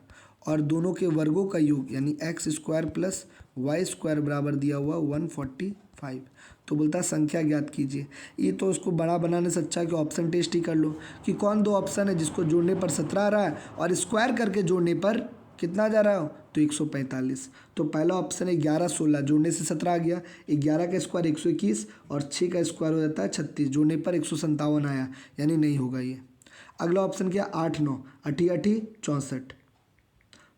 और दोनों के वर्गों का योग यानी x² + y² बराबर दिया हुआ 145। तो बोलता है संख्या ज्ञात कीजिए। ये तो उसको बड़ा बनाने से अच्छा है कि ऑप्शन टेस्ट ही कर लो कि कौन दो ऑप्शन है जिसको जोड़ने पर 17 आ रहा है और स्क्वायर करके जोड़ने पर कितना जा रहा हो तो 145। तो पहला ऑप्शन है 11 16, जोड़ने से 17 आ गया। 11 का स्क्वायर 121 और 6 का स्क्वायर हो जाता है 36, जोड़ने पर 157 आया, यानी नहीं होगा ये। अगला ऑप्शन क्या? 8 9, 8 8 64,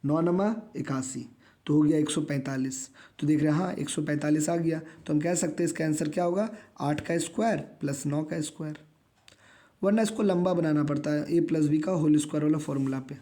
9 9 81, तो हो गया 145। तो देख रहे हैं, हाँ 145 आ गया। तो हम कह सकते हैं इसका आंसर क्या होगा? 8 का स्क्वायर + 9 का स्क्वायर। वरना इसको लंबा बनाना पड़ता है a + b का होल स्क्वायर वाला फॉर्मूला पे।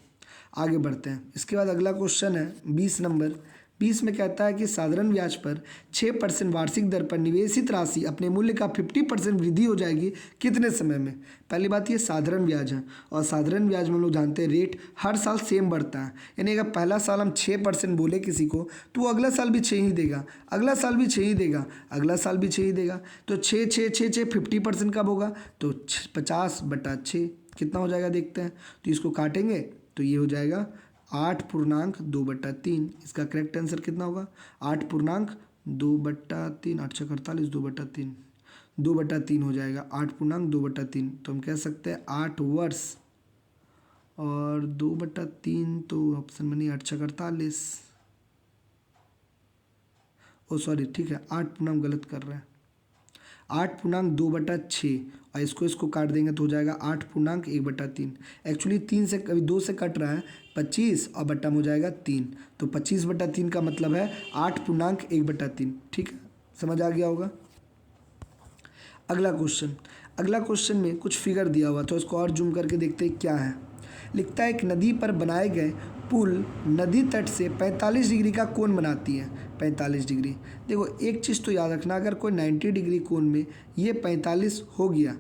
आगे बढ़ते हैं। इसके बाद अगला क्वेश्चन है 20 नंबर 20 में कहता है कि साधारण ब्याज पर 6% वार्षिक दर पर निवेशित राशि अपने मूल्य का 50% वृद्धि हो जाएगी कितने समय में। पहली बात ये साधारण ब्याज है, और साधारण ब्याज में हम लोग जानते हैं रेट हर साल सेम बढ़ता है। यानी अगर पहला साल हम 6% बोले किसी को, तो वो अगला साल भी 6 ही देगा, अगला साल भी 6 ही देगा, अगला साल भी 6 ही देगा। तो 6 50% कब होगा, तो 50/6 कितना हो जाएगा देखते हैं। तो इसको काटेंगे तो ये हो जाएगा 8.2/3। इसका करेक्ट आंसर कितना होगा, 8.2/3, 8 6 48, 2/3, 2/3 हो जाएगा, 8.2/3। तो हम कह सकते हैं 8 वर्ष, और 2/3 तो ऑप्शन में नहीं, 8 6 48, ओ सॉरी ठीक है, 8 गलत कर रहे हैं, 8.2/6, और इसको काट देंगे तो हो जाएगा 8.1/3। एक्चुअली 3 से कभी 2 से कट रहा है, 25 और बट्टा में हो जाएगा 3, तो 25/3 का मतलब है 8.1/3। ठीक है, समझ आ गया होगा। अगला क्वेश्चन में कुछ फिगर दिया हुआ, तो इसको और जूम करके देखते हैं क्या है। लिखता है एक नदी पर बनाए गए पुल नदी तट से 45 डिग्री का कोण बनाती है। 45 डिग्री, देखो एक चीज़ तो याद रखना, अगर कोई 90 डिग्री कोण में ये 45 हो गया,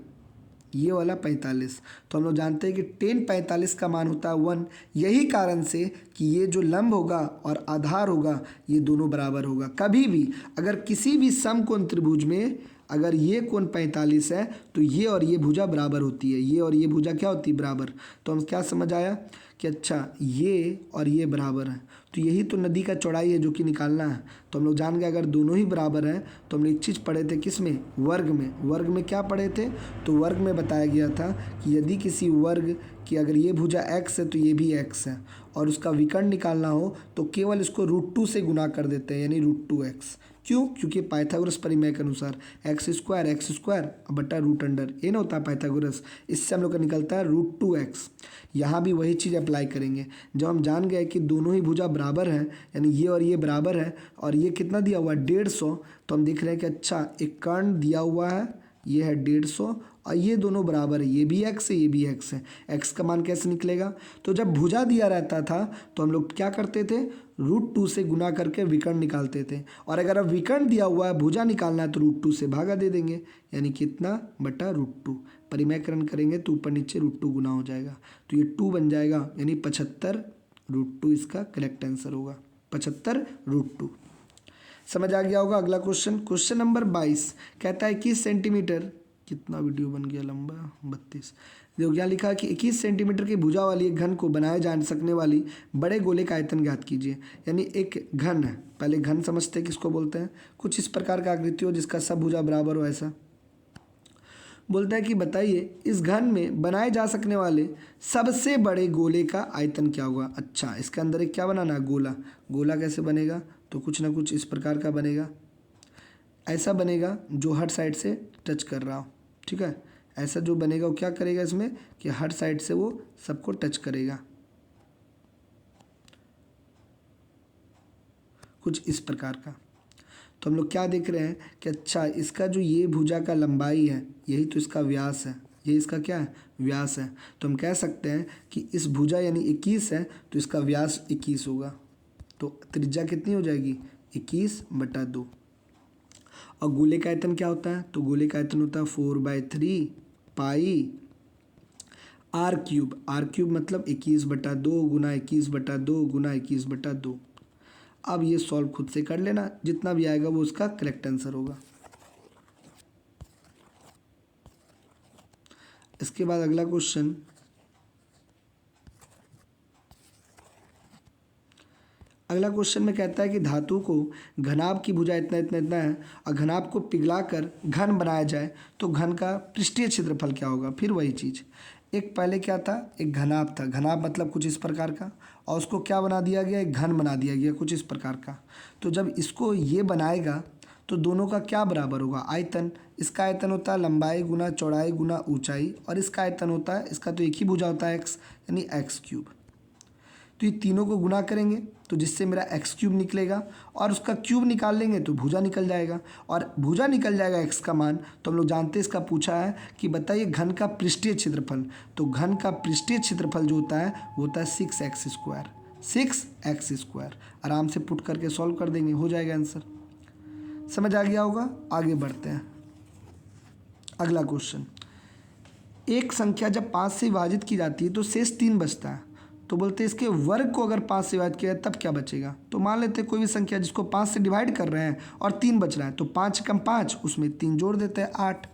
ये वाला 45, तो हम लोग जानते हैं कि 10/45 का मान होता है 1। यही कारण से कि ये जो लंब होगा और आधार होगा ये दोनों बराबर होगा। कभी भी अगर किसी भी समकोण त्रिभुज में अगर ये कोण 45 है तो ये और ये भुजा बराबर होती है, ये और ये भुजा क्या होती है, बराबर। तो हम क्या समझ आया कि अच्छा ये और ये बराबर है, तो यही तो नदी का चौड़ाई है जो कि निकालना है। तो हम लोग जान गए अगर दोनों ही बराबर हैं, तो हम लोग एक चीज़ पढ़े थे किस में, वर्ग में। वर्ग में क्या पढ़े थे, तो वर्ग में बताया गया था कि यदि किसी वर्ग की अगर ये भुजा x है तो ये भी x है, और उसका विकर्ण निकालना हो तो केवल इसको √2 से गुना कर देते हैं, यानी √2x। क्यों, क्योंकि पाइथागोरस परिमेय के अनुसार x² बटा रूट अंडर ए ना होता है पाइथागोरस, इससे हम लोग का निकलता है √2x। यहाँ भी वही चीज़ अप्लाई करेंगे। जब हम जान गए कि दोनों ही भुजा बराबर हैं, यानी ये और ये बराबर है, और ये कितना दिया हुआ है 150, तो हम देख रहे हैं कि अच्छा एक कर्ण दिया हुआ है, ये है 150, और ये दोनों बराबर है, ये भी x है ये भी x है। x का मान कैसे निकलेगा, तो जब भुजा दिया रहता था तो हम लोग क्या करते थे, √2 से गुना करके विकर्ण निकालते थे, और अगर अब विकर्ण दिया हुआ है भुजा निकालना है तो √2 से भागा दे देंगे, यानी कितना बटा √2। परिमेयकरण करेंगे तो ऊपर नीचे √2 गुना हो जाएगा, तो ये 2 बन जाएगा, यानी 75√2 इसका करेक्ट आंसर होगा, 75√2। समझ आ गया होगा। अगला क्वेश्चन नंबर 22 कहता है 21 सेंटीमीटर, कितना वीडियो बन गया लंबा, 32। देखो क्या लिखा है कि 21 सेंटीमीटर की भुजा वाली एक घन को बनाए जा सकने वाली बड़े गोले का आयतन ज्ञात कीजिए। यानी एक घन है, पहले घन समझते हैं किसको बोलते हैं, कुछ इस प्रकार का आकृति हो जिसका सब भुजा बराबर हो, ऐसा बोलता है कि बताइए इस घन में बनाए जा सकने वाले सबसे बड़े गोले का आयतन क्या होगा। अच्छा, इसके अंदर एक क्या बनाना है, गोला। गोला कैसे बनेगा, तो कुछ ना कुछ इस प्रकार का बनेगा, ऐसा बनेगा जो हर साइड से टच कर रहा हो। ठीक है, ऐसा जो बनेगा वो क्या करेगा इसमें कि हर साइड से वो सबको टच करेगा, कुछ इस प्रकार का। तो हम लोग क्या देख रहे हैं कि अच्छा इसका जो ये भुजा का लंबाई है यही तो इसका व्यास है, ये इसका क्या है, व्यास है। तो हम कह सकते हैं कि इस भुजा यानी 21 है तो इसका व्यास 21 होगा, तो त्रिज्या कितनी हो जाएगी, 21/2। और गोले का आयतन क्या होता है, तो गोले का आयतन होता है 4/3 पाई r³ r³ मतलब 21/2 गुना 21/2 गुना 21/2। अब ये सॉल्व खुद से कर लेना, जितना भी आएगा वो उसका करेक्ट आंसर होगा। इसके बाद अगला क्वेश्चन, में कहता है कि धातु को घनाभ की भुजा इतना इतना इतना है और घनाभ को पिघलाकर घन बनाया जाए तो घन का पृष्ठीय क्षेत्रफल क्या होगा। फिर वही चीज़, एक पहले क्या था, एक घनाभ था, घनाभ मतलब कुछ इस प्रकार का, और उसको क्या बना दिया गया, एक घन बना दिया गया कुछ इस प्रकार का। तो जब इसको ये बनाएगा तो दोनों का क्या बराबर होगा, आयतन। इसका आयतन होता है लंबाई गुना चौड़ाई गुना ऊंचाई, और इसका आयतन होता है, इसका तो एक ही भुजा होता है x, यानी x³। तो ये तीनों को गुना करेंगे तो जिससे मेरा x³ निकलेगा, और उसका क्यूब निकाल लेंगे तो भुजा निकल जाएगा, और भुजा निकल जाएगा x का मान। तो हम लोग जानते हैं इसका पूछा है कि बताइए घन का पृष्ठीय क्षेत्रफल, तो घन का पृष्ठीय क्षेत्रफल जो होता है वो होता है 6x²। 6x²। आराम से पुट करके सॉल्व कर देंगे, हो जाएगा आंसर। समझ आ गया होगा। आगे बढ़ते हैं। अगला क्वेश्चन, एक संख्या जब 5 से विभाजित की जाती है तो शेष 3 बचता है। तो बोलते हैं इसके वर्ग को अगर 5 से विभाजित किया जाए तब क्या बचेगा। तो मान लेते हैं कोई भी संख्या जिसको 5 से डिवाइड कर रहे हैं और 3 बच रहा है, तो 5 कम 5 उसमें 3 जोड़ देते हैं 8।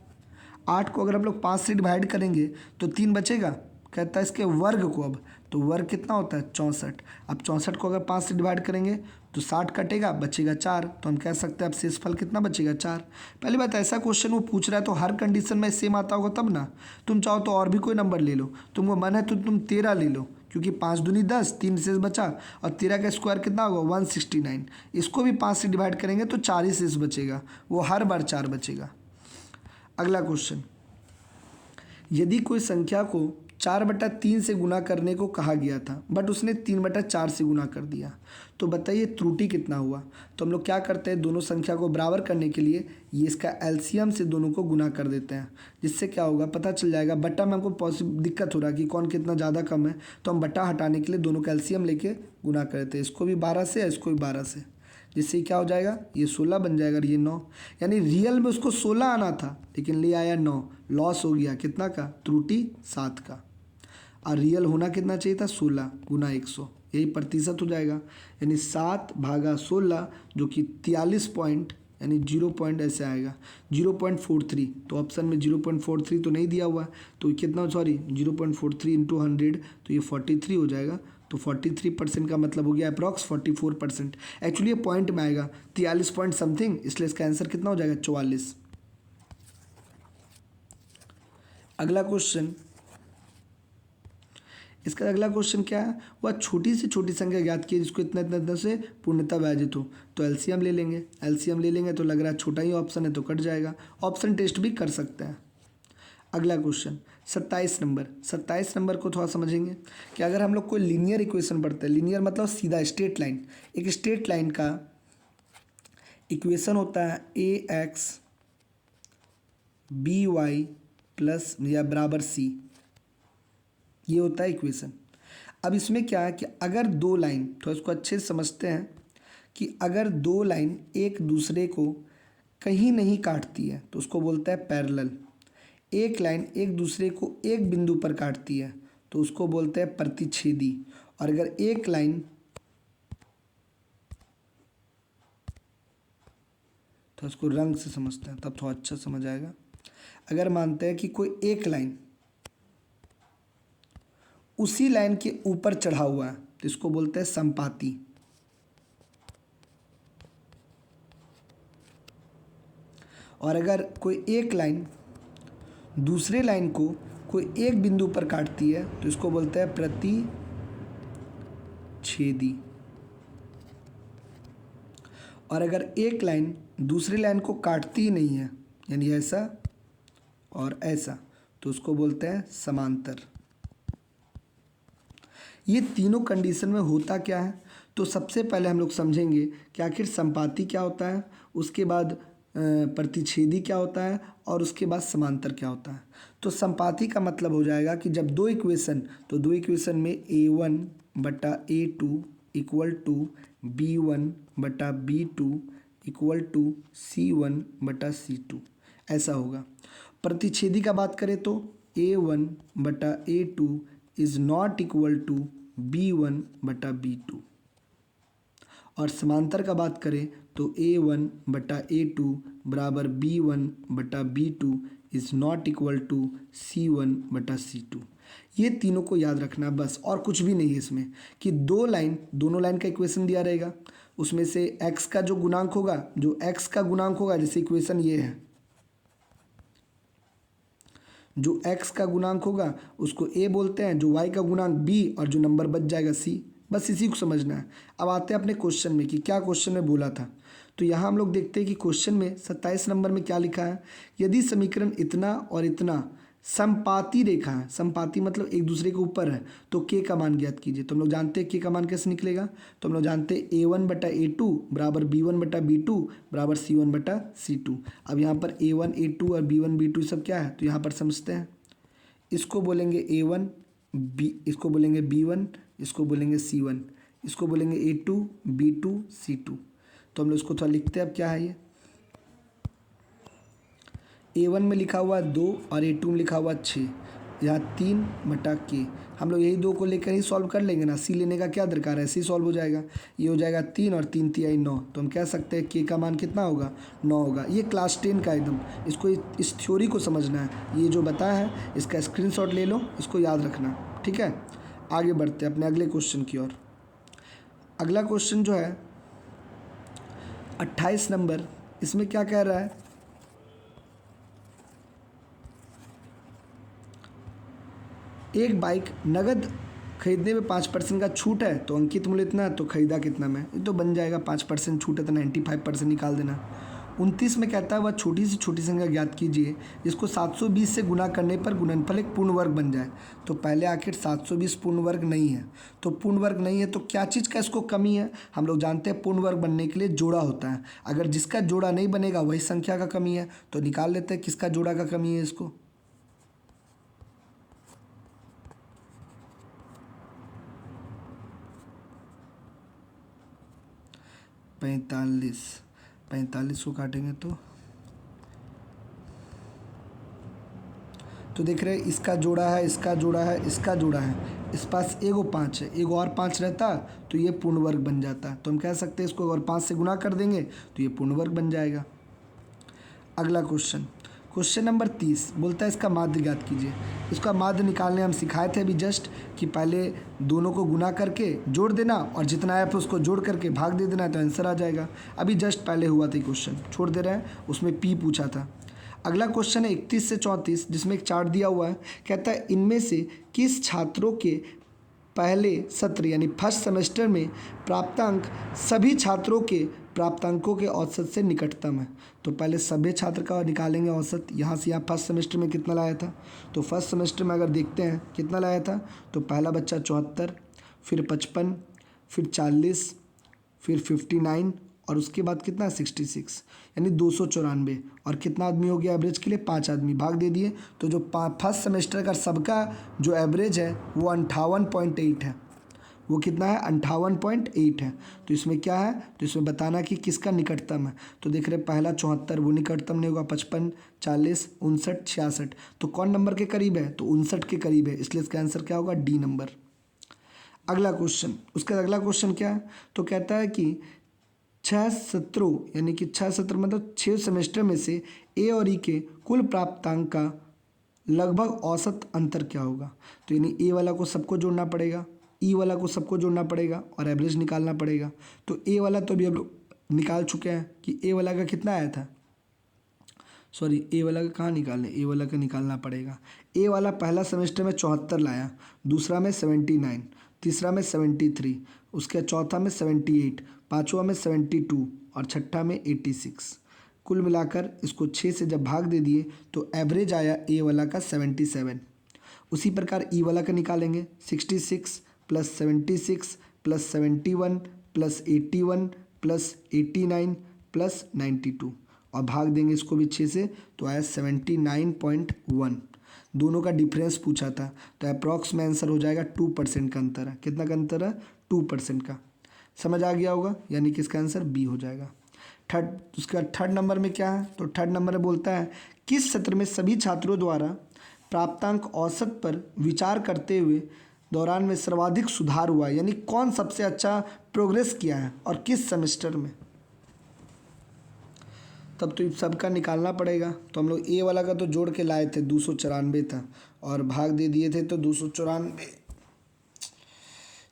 8 को अगर हम लोग 5 से डिवाइड करेंगे तो 3 बचेगा। कहता है इसके वर्ग को, अब तो वर्ग कितना होता है 64। अब 64 को अगर 5 से डिवाइड करेंगे तो 60 कटेगा, बचेगा 4। तो हम कह सकते हैं अब शेषफल कितना बचेगा 4। पहली बात, ऐसा क्वेश्चन वो पूछ रहा है तो हर कंडीशन में सेम आता होगा तब ना। तुम चाहो तो और भी कोई नंबर ले लो, तुमको मन है तो तुम 13 ले लो, क्योंकि 5 दूनी 10, 3 शेष बचा, और 13 का स्क्वायर कितना होगा 169। इसको भी 5 से डिवाइड करेंगे तो 4 ही शेष बचेगा, वो हर बार 4 बचेगा। अगला क्वेश्चन, यदि कोई संख्या को 4/3 से गुना करने को कहा गया था बट उसने 3/4 से गुना कर दिया, तो बताइए त्रुटि कितना हुआ। तो हम लोग क्या करते हैं, दोनों संख्या को बराबर करने के लिए ये इसका एलसीएम से दोनों को गुना कर देते हैं, जिससे क्या होगा पता चल जाएगा। बट्टा में हमको दिक्कत हो रहा है कि कौन कितना ज़्यादा कम है, तो हम बट्टा हटाने के लिए दोनों का एलसीएम लेके गुना कर देते हैं। इसको भी 12 से, इसको भी 12 से, जिससे क्या हो जाएगा, ये 16 बन जाएगा और ये 9। यानी रियल में उसको 16 आना था लेकिन ले आया 9, लॉस हो गया कितना का, त्रुटि 7 का। और रियल होना कितना चाहिए था 16 गुना 100, यही प्रतिशत हो जाएगा। यानी 7/16 जो कि 43 पॉइंट यानी 0 पॉइंट ऐसे आएगा 0.43। तो ऑप्शन में 0.43 तो नहीं दिया हुआ, तो कितना, सॉरी 0.43 इंटू 100 तो ये 43 हो जाएगा। तो 43% का मतलब हो गया अप्रॉक्स 44%। एक्चुअली ये पॉइंट में आएगा 43 पॉइंट समथिंग, इसलिए इसका आंसर कितना हो जाएगा 44। अगला क्वेश्चन, इसका अगला क्वेश्चन क्या है, वह छोटी से छोटी संख्या ज्ञात की जिसको इतना इतना इतना से पूर्णतः विभाजित हो। तो एलसीएम ले लेंगे, एलसीएम ले लेंगे तो लग रहा है छोटा ही ऑप्शन है तो कट जाएगा। ऑप्शन टेस्ट भी कर सकते हैं। अगला क्वेश्चन 27 नंबर को थोड़ा समझेंगे कि अगर हम लोग कोई लीनियर इक्वेशन पढ़ते हैं, लीनियर मतलब सीधा स्ट्रेट लाइन, एक स्ट्रेट लाइन का इक्वेशन होता है ax by प्लस या बराबर c, ये होता है इक्वेशन। अब इसमें क्या है कि अगर दो लाइन, तो इसको अच्छे से समझते हैं कि अगर दो लाइन एक दूसरे को कहीं नहीं काटती है तो उसको बोलता है पैरेलल। एक लाइन एक दूसरे को एक बिंदु पर काटती है तो उसको बोलते हैं प्रतिच्छेदी। और अगर एक लाइन, तो इसको रंग से समझते हैं तब थोड़ा अच्छा समझ आएगा। अगर मानते हैं कि कोई एक लाइन उसी लाइन के ऊपर चढ़ा हुआ है तो इसको बोलते हैं संपाती। और अगर कोई एक लाइन दूसरे लाइन को कोई एक बिंदु पर काटती है तो इसको बोलते हैं प्रतिच्छेदी। और अगर एक लाइन दूसरी लाइन को काटती ही नहीं है, यानी ऐसा और ऐसा, तो उसको बोलते हैं समांतर। ये तीनों कंडीशन में होता क्या है, तो सबसे पहले हम लोग समझेंगे कि आखिर संपाती क्या होता है, उसके बाद प्रतिच्छेदी क्या होता है और उसके बाद समांतर क्या होता है। तो संपाती का मतलब हो जाएगा कि जब दो इक्वेशन, तो दो इक्वेशन में a1/a2 equal to b1/b2 equal to c1/c2 ऐसा होगा। प्रतिच्छेदी का बात करें तो a1/a2 is not equal to b1/b2। और समांतर का बात करें तो a1/a2 बराबर b1/b2 is not equal to c1/c2। ये तीनों को याद रखना बस, और कुछ भी नहीं है इसमें। कि दोनों लाइन का इक्वेशन दिया रहेगा, उसमें से x का जो गुणांक होगा, जो x का गुणांक होगा, जैसे इक्वेशन ये है, जो x का गुणांक होगा उसको a बोलते हैं, जो y का गुणांक b, और जो नंबर बच जाएगा c। बस इसी को समझना है। अब आते हैं अपने क्वेश्चन में कि क्या क्वेश्चन में बोला था। तो यहाँ हम लोग देखते हैं कि क्वेश्चन में 27 नंबर में क्या लिखा है, यदि समीकरण इतना और इतना संपाती रेखा है, संपाती मतलब एक दूसरे के ऊपर है, तो के का मान ज्ञात कीजिए। तो हम लोग जानते हैं के का मान कैसे निकलेगा, तो हम लोग जानते हैं a1/a2 बराबर b1/b2 बराबर c1/c2। अब यहाँ पर a1 a2 और b1 b2 सब क्या है, तो यहाँ पर समझते हैं। इसको बोलेंगे a1 b, इसको बोलेंगे b1, इसको बोलेंगे c1। इसको बोलेंगे A2 B2 C2। तो हम लोग इसको थोड़ा लिखते हैं। अब क्या है ये, A1 में लिखा हुआ 2 और A2 में लिखा हुआ 6, यहाँ 3/K। हम लोग यही 2 को लेकर ही सॉल्व कर लेंगे ना, C लेने का क्या दरकार है, ऐसे ही सॉल्व हो जाएगा। ये हो जाएगा 3 और 3 तिहाई 9। तो हम कह सकते हैं K का मान कितना होगा, 9 होगा। ये क्लास 10 का एकदम, इसको इस थ्योरी को समझना है। ये जो बताया है इसका स्क्रीनशॉट ले लो, इसको याद रखना, ठीक है। आगे बढ़ते हैं अपने अगले क्वेश्चन की ओर। अगला क्वेश्चन जो है 28 नंबर, इसमें क्या कह रहा है, एक बाइक नगद खरीदने में 5% का छूट है, तो अंकित मूल्य इतना है, तो खरीदा कितना में, ये तो बन जाएगा 5% छूट है तो 95% निकाल देना। 29 में कहता है वह छोटी से छोटी संख्या ज्ञात कीजिए जिसको 720 से गुना करने पर गुणनफल एक पूर्ण वर्ग बन जाए। तो पहले आखिर 720 पूर्ण वर्ग नहीं है, तो पूर्ण वर्ग नहीं है तो क्या चीज़ का इसको कमी है, हम लोग जानते हैं पूर्ण वर्ग बनने के लिए जोड़ा होता है। अगर जिसका जोड़ा नहीं बनेगा वही संख्या का कमी है, तो निकाल लेते हैं किसका जोड़ा का कमी है इसको। 45 को काटेंगे तो देख रहे हैं इसका जोड़ा है, इसका जोड़ा है, इसका जोड़ा है, इस पास एगो 5 है, एगो और 5 रहता तो ये पूर्ण वर्ग बन जाता। तो हम कह सकते हैं इसको अगर 5 से गुना कर देंगे तो ये पूर्ण वर्ग बन जाएगा। अगला क्वेश्चन नंबर 30 बोलता है इसका माध्य ज्ञात कीजिए। इसका माध्य निकालने हम सिखाए थे अभी जस्ट कि पहले दोनों को गुना करके जोड़ देना और जितना आया फिर उसको जोड़ करके भाग दे देना, तो आंसर आ जाएगा। अभी जस्ट पहले हुआ था क्वेश्चन, छोड़ दे रहे हैं, उसमें P पूछा था। अगला क्वेश्चन है 31 से 34, जिसमें एक चार्ट दिया हुआ है। कहता है इनमें से किस छात्रों के पहले सत्र यानी फर्स्ट सेमेस्टर में प्राप्तांक सभी छात्रों के प्राप्तांकों के औसत से निकटतम है। तो पहले सभी छात्र का निकालेंगे औसत, यहाँ से यहाँ फर्स्ट सेमेस्टर में कितना लाया था। तो फर्स्ट सेमेस्टर में अगर देखते हैं कितना लाया था, तो पहला बच्चा 74, फिर 55, फिर 40, फिर 59 और उसके बाद कितना 66, यानी 294। और कितना आदमी हो गया एवरेज के लिए, 5 आदमी, भाग दे दिए। तो जो फर्स्ट सेमेस्टर का सबका जो एवरेज है वो 58.8 है। वो कितना है, 58.8 है। तो इसमें क्या है, तो इसमें बताना कि किसका निकटतम है। तो देख रहे पहला 74 वो निकटतम नहीं होगा, 55, 40, 59, 66। तो कौन नंबर के करीब है, तो 59 के करीब है, इसलिए इसका आंसर क्या होगा, डी नंबर। अगला क्वेश्चन, उसका अगला क्वेश्चन क्या है, तो कहता है कि 6 सत्रों यानी कि 6 सत्र मतलब 6 सेमेस्टर में से ए और ई के कुल प्राप्तांक का लगभग औसत अंतर क्या होगा। तो यानी ए वाला को सबको जोड़ना पड़ेगा, ई वाला को सबको जोड़ना पड़ेगा और एवरेज निकालना पड़ेगा। तो ए वाला तो अभी हम लोग निकाल चुके हैं कि ए वाला का कितना आया था, सॉरी ए वाला का कहाँ निकालें, ए वाला का निकालना पड़ेगा। ए वाला पहला सेमेस्टर में 74 लाया, दूसरा में 79, तीसरा में 73, उसके चौथा में 78, पाँचवा में 72 और छठा में 86। कुल मिलाकर इसको 6 से जब भाग दे दिए तो एवरेज आया ए वाला का 77। उसी प्रकार ई वाला का निकालेंगे, 66 plus 76 plus 71 plus 81 plus 89 plus 92 और भाग देंगे इसको भी 6 से, तो आया 79.1। दोनों का डिफरेंस पूछा था, तो अप्रॉक्स में आंसर हो जाएगा 2% का अंतर है। कितना का अंतर है, 2% का। समझ आ गया होगा, यानी कि इसका आंसर बी हो जाएगा। उसका थर्ड नंबर में क्या है, तो थर्ड नंबर में बोलता है किस सत्र में सभी छात्रों द्वारा प्राप्तांक औसत पर विचार करते हुए दौरान में सर्वाधिक सुधार हुआ, यानी कौन सबसे अच्छा प्रोग्रेस किया है और किस सेमेस्टर में। तब तो सबका निकालना पड़ेगा। तो हम लोग ए वाला का तो जोड़ के लाए थे, 294 था और भाग दे दिए थे तो 294।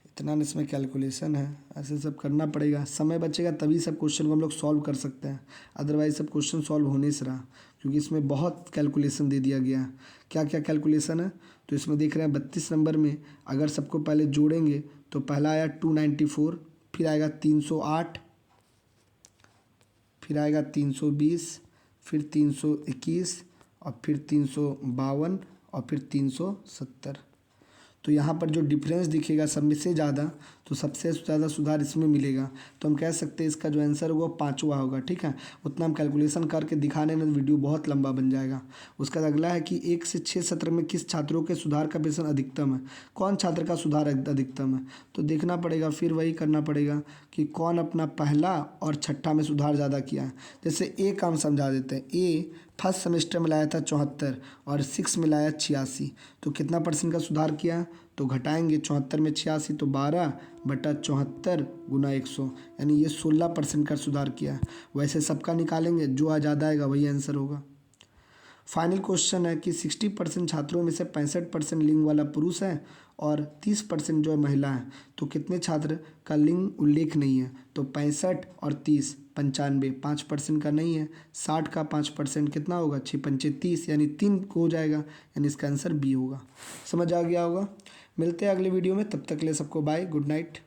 इतना इसमें कैलकुलेशन है, ऐसे सब करना पड़ेगा, समय बचेगा तभी सब क्वेश्चन को हम लोग सॉल्व कर सकते हैं, अदरवाइज सब क्वेश्चन सॉल्व होने से रहा, क्योंकि इसमें बहुत कैलकुलेशन दे दिया गया। क्या क्या कैलकुलेशन है, तो इसमें देख रहे हैं 32 नंबर में अगर सबको पहले जोड़ेंगे तो पहला आया 294, फिर आएगा 308, फिर आएगा 320, फिर 321 और फिर 352 और फिर 370। तो यहाँ पर जो डिफरेंस दिखेगा सब में से ज़्यादा, तो तो सबसे ज़्यादा सुधार इसमें मिलेगा। तो हम कह सकते हैं इसका जो आंसर होगा वो 5वां होगा। ठीक है, उतना हम कैलकुलेशन करके दिखाने में वीडियो बहुत लंबा बन जाएगा। उसका अगला है कि 1 से 6 सत्र में किस छात्रों के सुधार का प्रतिशत अधिकतम है। कौन छात्र का सुधार अधिकतम है, तो देखना पड़ेगा, फिर वही करना पड़ेगा कि कौन अपना पहला और छठा में सुधार ज़्यादा किया है। जैसे ए का हम समझा देते हैं। ए फर्स्ट सेमेस्टर में लाया था 74 और 6 में लाया 86, तो कितना % का सुधार किया, तो घटाएंगे 74 में 86 तो 12/74 गुना 100, यानी ये 16% का सुधार किया है। वैसे सबका निकालेंगे, जो ज़्यादा आएगा वही आंसर होगा। फाइनल क्वेश्चन है कि 60% छात्रों में से 65% लिंग वाला पुरुष है और 30% जो है महिला है, तो कितने छात्र का लिंग उल्लेख नहीं है, तो 65 और 30 95, 5% का नहीं है। 60 का 5% कितना होगा, 6 पंचे 30, यानी 3 को हो जाएगा, यानी इसका आंसर बी होगा। समझ आ गया होगा। मिलते हैं अगले वीडियो में, तब तक के लिए सबको बाय, गुड नाइट।